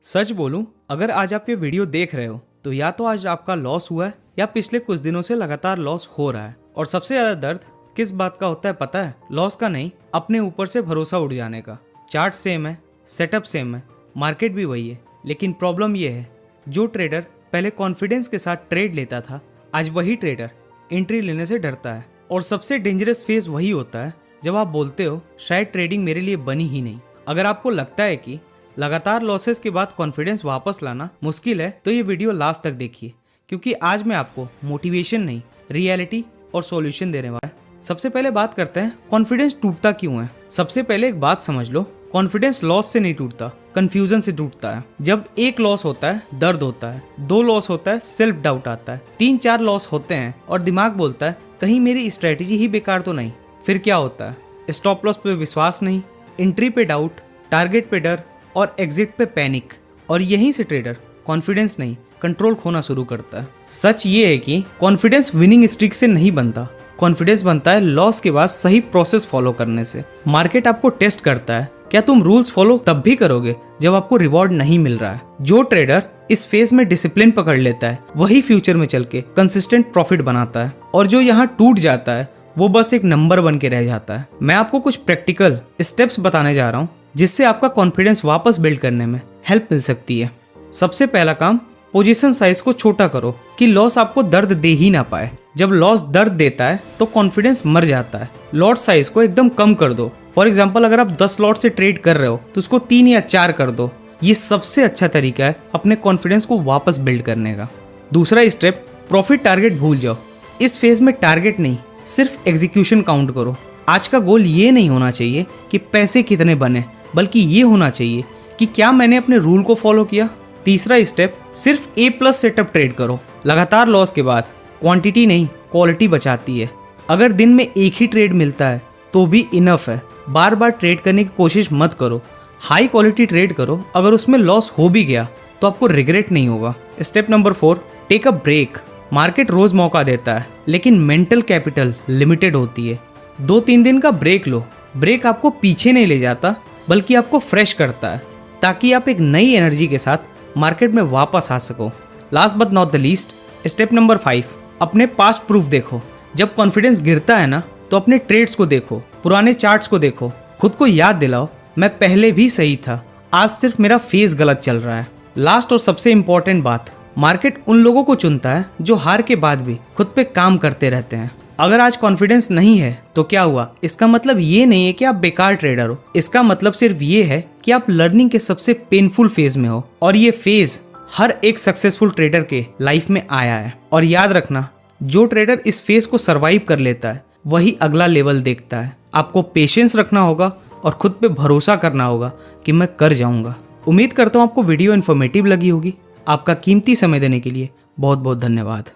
सच बोलूं, अगर आज आप ये वीडियो देख रहे हो तो या तो आज आपका लॉस हुआ है या पिछले कुछ दिनों से लगातार लॉस हो रहा है। और सबसे ज्यादा दर्द किस बात का होता है पता है? लॉस का नहीं, अपने ऊपर से भरोसा उड़ जाने का। चार्ट सेम है, सेटअप सेम है, मार्केट भी वही है, लेकिन प्रॉब्लम ये है जो ट्रेडर पहले कॉन्फिडेंस के साथ ट्रेड लेता था, आज वही ट्रेडर एंट्री लेने से डरता है। और सबसे डेंजरस फेज वही होता है जब आप बोलते हो शायद ट्रेडिंग मेरे लिए बनी ही नहीं। अगर आपको लगता है कि लगातार लॉसेस के बाद कॉन्फिडेंस वापस लाना मुश्किल है तो ये वीडियो लास्ट तक देखिए, क्योंकि आज मैं आपको मोटिवेशन नहीं, रियलिटी और सॉल्यूशन देने वाला है। सबसे पहले बात करते हैं कॉन्फिडेंस टूटता क्यों है। सबसे पहले एक बात समझ लो, कॉन्फिडेंस लॉस से नहीं टूटता, कंफ्यूजन से टूटता है। जब एक लॉस होता है दर्द होता है, 2 लॉस होता है सेल्फ डाउट आता है, 3-4 लॉस होते हैं और दिमाग बोलता है कहीं मेरी स्ट्रेटेजी ही बेकार तो नहीं। फिर क्या होता है? स्टॉप लॉस पे विश्वास नहीं, एंट्री पे डाउट, टारगेट पे डर और एग्जिट पे पैनिक। और यहीं से ट्रेडर कॉन्फिडेंस नहीं, कंट्रोल खोना शुरू करता है। सच ये है कि कॉन्फिडेंस विनिंग स्ट्रीक से नहीं बनता, कॉन्फिडेंस बनता है लॉस के बाद सही प्रोसेस फॉलो करने से। मार्केट आपको टेस्ट करता है, क्या तुम रूल्स फॉलो तब भी करोगे जब आपको रिवॉर्ड नहीं मिल रहा है। जो ट्रेडर इस फेज में डिसिप्लिन पकड़ लेता है वही फ्यूचर में चल के कंसिस्टेंट प्रॉफिट बनाता है, और जो यहाँ टूट जाता है वो बस एक नंबर बन के रह जाता है। मैं आपको कुछ प्रैक्टिकल स्टेप्स बताने जा रहा हूँ जिससे आपका कॉन्फिडेंस वापस बिल्ड करने में हेल्प मिल सकती है। सबसे पहला काम, पोजीशन साइज को छोटा करो कि लॉस आपको दर्द दे ही ना पाए। जब लॉस दर्द देता है तो कॉन्फिडेंस मर जाता है। लॉट साइज को एकदम कम कर दो। फॉर एग्जांपल, अगर आप 10 लॉट से ट्रेड कर रहे हो तो उसको 3 या 4 कर दो। ये सबसे अच्छा तरीका है अपने कॉन्फिडेंस को वापस बिल्ड करने का। दूसरा स्टेप, प्रॉफिट टारगेट भूल जाओ। इस फेज में टारगेट नहीं, सिर्फ एग्जीक्यूशन काउंट करो। आज का गोल ये नहीं होना चाहिए कि पैसे कितने बने, बल्कि ये होना चाहिए कि क्या मैंने अपने रूल को फॉलो किया। तीसरा स्टेप, सिर्फ A+ सेटअप ट्रेड करो। लगातार लॉस के बाद क्वांटिटी नहीं, क्वालिटी बचाती है। अगर दिन में एक ही ट्रेड मिलता है तो भी इनफ है। बार बार ट्रेड करने की कोशिश मत करो, हाई क्वालिटी ट्रेड करो। अगर उसमें लॉस हो भी गया तो आपको रिग्रेट नहीं होगा। Step number 4, take a break. Market रोज मौका देता है, लेकिन मेंटल कैपिटल लिमिटेड होती है। 2-3 दिन का ब्रेक लो। ब्रेक आपको पीछे नहीं ले जाता, बल्कि आपको फ्रेश करता है, ताकि आप एक नई एनर्जी के साथ मार्केट में वापस आ सको। Last but not the least, step number 5, अपने पास्ट प्रूफ देखो। जब कॉन्फिडेंस गिरता है ना, तो अपने ट्रेड्स को देखो, पुराने चार्ट्स को देखो, खुद को याद दिलाओ मैं पहले भी सही था, आज सिर्फ मेरा फेज गलत चल रहा है। लास्ट और सबसे इंपॉर्टेंट बात, मार्केट उन लोगों को चुनता है जो हार के बाद भी खुद पे काम करते रहते हैं। अगर आज कॉन्फिडेंस नहीं है तो क्या हुआ? इसका मतलब ये नहीं है कि आप बेकार ट्रेडर हो। इसका मतलब सिर्फ ये है कि आप लर्निंग के सबसे पेनफुल फेज में हो, और ये फेज हर एक सक्सेसफुल ट्रेडर के लाइफ में आया है। और याद रखना, जो ट्रेडर इस फेज को सरवाइव कर लेता है वही अगला लेवल देखता है। आपको पेशेंस रखना होगा और खुद पे भरोसा करना होगा कि मैं कर जाऊंगा। उम्मीद करता हूँ आपको वीडियो इन्फॉर्मेटिव लगी होगी। आपका कीमती समय देने के लिए बहुत बहुत धन्यवाद।